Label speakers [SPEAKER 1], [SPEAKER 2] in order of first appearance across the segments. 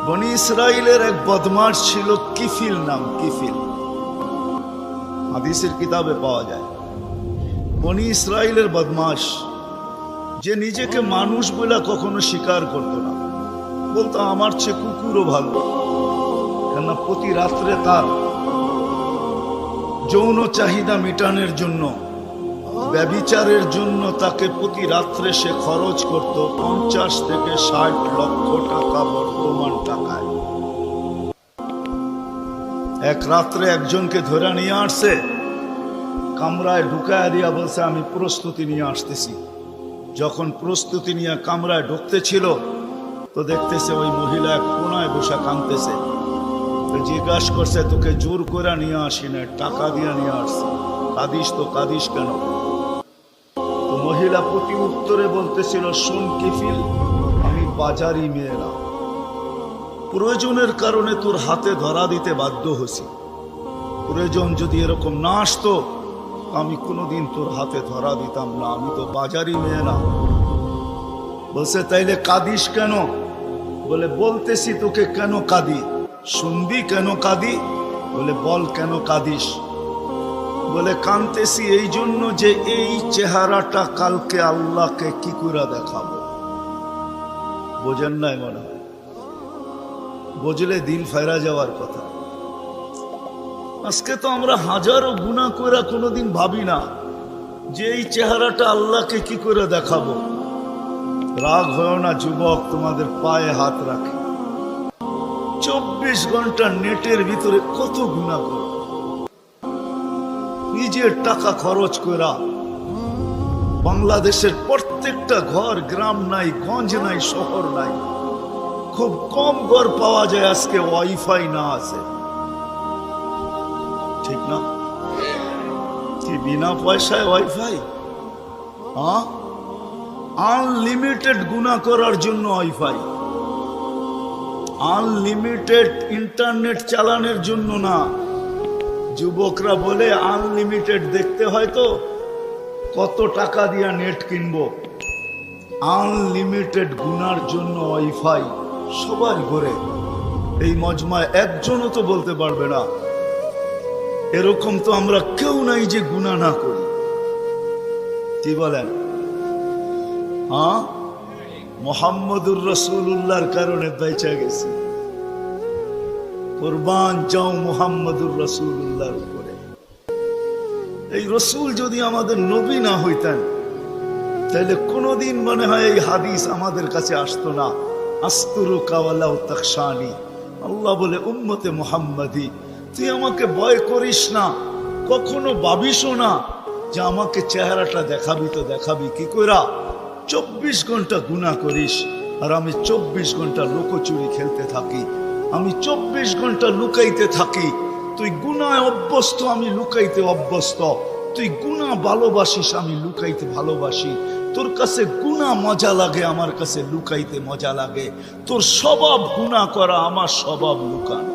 [SPEAKER 1] বনি ইসরাইলের এক বদমাশ ছিল কিফিল নাম। কিফিল হাদিসের কিতাবে পাওয়া যায়। বনি ইসরাইলের বদমাশ, যে নিজেকে মানুষ বলে কখনো স্বীকার করতো না, বলতো আমার চেয়ে কুকুরও ভালো। কেননা প্রতি রাত্রে তার যৌন চাহিদা মেটানোর জন্য, ব্যভিচারের জন্য তাকে প্রতি রাত্রে সে খরচ করত 50 থেকে 60 লক্ষ টাকা বর্তমান টাকায়। এক রাত্রে একজনকে ধরে নিয়ে আসছে, কামরায় ঢুকায় দিয়া বলছে আমি প্রস্তুতি নিয়ে আসতেছি। যখন প্রস্তুতি নিয়ে কামরায় ঢুকতে ছিল তো দেখতেছে ওই মহিলা এক কোনায় বসে কাঁদতেছে। জিজ্ঞাসা করছে তোকে জোর করে নিয়ে আসি না, টাকা দিয়ে নিয়ে আসছি, কাঁদিস তো কাঁদিস কেন? তো মহিলা প্রতি উত্তরে বলতেছিল শোন কিফিল, আমি বাজারি মেয়ে না, প্রয়োজনের কারণে তোর হাতে ধরা দিতে বাধ্য হয়েছি। প্রয়োজন যদি এরকম না আসতো আমি কোনোদিন তোর হাতে ধরা দিতাম না, আমি তো বাজারি মেয়ে না। বলছে তাইলে কাঁদিস কেন? বলে বলতেছি তোকে কেন কাঁদি। শুনবি কেন কাঁদি? বলে বল কেন কাঁদিস? বলে কাঁদতেছি এই জন্য যে এই চেহারাটা কালকে আল্লাহকে কি করে দেখাবো। বোঝেন নাই মনে হয়? বুঝলে দিল ফেরা যাওয়ার কথা। আজকে তো আমরা হাজারো গুনাহ করে কোনোদিন ভাবি না যে এই চেহারাটা আল্লাহকে কি করে দেখাবো। রাগ হয় না যুবক, তোমাদের পায়ে হাত রাখে। 24 ঘন্টা নেটের ভিতরে কত গুনাহ করো, নিজের টাকা খরচ করা। বাংলাদেশের প্রত্যেকটা ঘর, গ্রাম নাই, গঞ্জ নাই, শহর নাই, খুব কম ঘর পাওয়া যায় আজকে ওয়াইফাই না আছে। ঠিক না? কি বিনা পয়সায় ওয়াইফাই? হ্যাঁ, আনলিমিটেড গুনাহ করার জন্য ওয়াইফাই, আনলিমিটেড ইন্টারনেট চালানোর জন্য না। যুবকরা বলে আনলিমিটেড দেখতে হয় তো কত টাকা দিয়া নেট কিনবো। আনলিমিটেড গুনার জন্য ওয়াইফাই সবার ঘরে। এই মজমায় একজনও তো বলতে পারবে না এরকম তো আমরা কেউ নাই যে গুনাহ না করি। কি বলেন? হ্যাঁ, মুহাম্মদুর রাসূলুল্লাহর কারণে বেঁচে গেছি। কুরবান যাও মুহাম্মদুর রাসূলুল্লাহর উপরে। এই রসুল যদি আমাদের নবী না হইতেন তাহলে কোনোদিন মনে হয় এই হাদিস আমাদের কাছে আসতো না। আস্তুরুকা ওয়ালাউ তাখশানি। আল্লাহ বলে উম্মতে মুহাম্মাদি, তুই আমাকে ভয় করিস না, কখনো ভাবিসও না যে আমাকে চেহারাটা দেখাবি। তো দেখাবি কি কইরা? 24 ঘন্টা গুনাহ করিস আর আমি 24 ঘন্টা লুকোচুরি খেলতে থাকি, আমি 24 ঘন্টা লুকাইতে থাকি। তুই গুনায় অভ্যস্ত, আমি লুকাইতে অভ্যস্ত। তুই গুনাহ ভালোবাসিস, আমি লুকাইতে ভালোবাসি। তোর কাছে গুনাহ মজা লাগে, আমার কাছে লুকাইতে মজা লাগে। তোর স্বভাব গুনাহ করা, আমার স্বভাব লুকানো।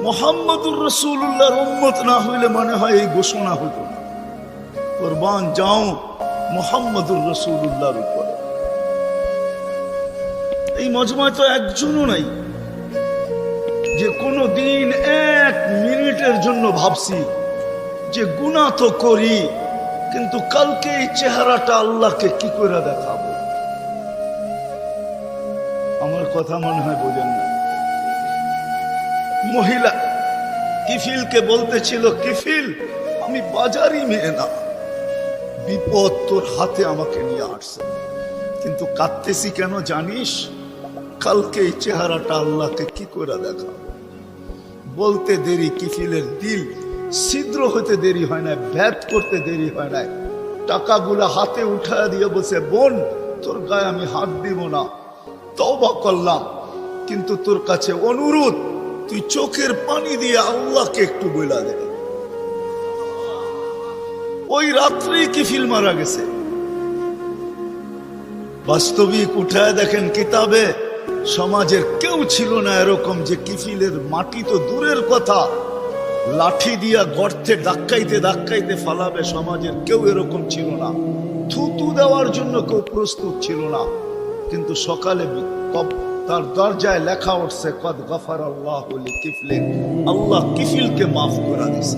[SPEAKER 1] মুহাম্মদুর রাসূলুল্লাহর উম্মত না হইলে মনে হয় এই ঘোষণা হতো না। কুরবান যাও মুহাম্মদুর রাসূলুল্লাহর উপরে। এই মজমায় তো একজনও নাই যে কোনো দিন 1 মিনিটের জন্য ভাবছি যে গুনাহ তো করি, কিন্তু কালকে এই চেহারাটা আল্লাহকে কি করে দেখাবো। আমার কথা মনে হয় বোঝেন না। মহিলা কিফিলকে বলতেছিল কিফিল, আমি বাজারি মেয়ে না, বিপদ তোর হাতে আমাকে নিয়ে আসছে, কিন্তু কাঁদতেছি কেন জানিস? কালকে এই চেহারাটা আল্লাহকে কি করে দেখাবো। বলতে দেরি কিফিলের দিল ছিদ্র হতে দেরি হয় না, ভ্যাট করতে দেরি হয় না। টাকাগুলা হাতে উঠায় দিয়ে বলছে বোন তোর গায়ে আমি হাত দিব না, তওবা করলাম, কিন্তু তোর কাছে অনুরোধ তুই চোখের পানি দিয়ে আল্লাহকে একটু বইলা দে। ওই রাত্রেই কিফিল মারা গেছে। বাস্তবিক উঠায় দেখেন কিতাবে, সমাজের কেউ ছিল না এরকম যে কিফিলের মাটি তো দূরের কথা, লাঠি দিয়া গর্তে ধাক্কাইতে ধাক্কাইতে ফালাবে, সমাজের কেউ এরকম ছিল না। থুতু দেওয়ার জন্য কেউ প্রস্তুত ছিল না। কিন্তু সকালে তার দরজায় লেখা উঠছে কদ গফার আল্লাহ লিকিফলিন, আল্লাহ কিফিলকে মাফ করে দিছে।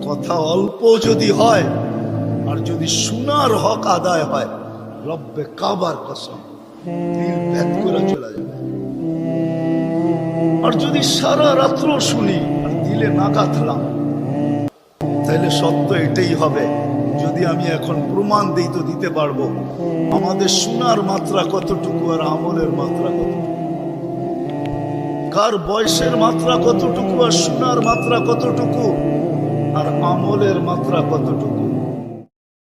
[SPEAKER 1] কথা অল্প যদি হয় আর যদি শোনার হক আদায় হয়, রব্বে কাবার কসম দিল ভেদ করে চলে যাবে। আর যদি সারা রাত্র শুনি আর দিলে না গাঁথলাম, তাহলে সত্য এটাই হবে। যদি আমি এখন প্রমাণ দিই তো দিতে পারবো আমাদের শোনার মাত্রা কতটুকু আর আমলের মাত্রা কতটুকু, কার বয়সের মাত্রা কতটুকু আর শোনার মাত্রা কতটুকু আর আমলের মাত্রা কতটুকু।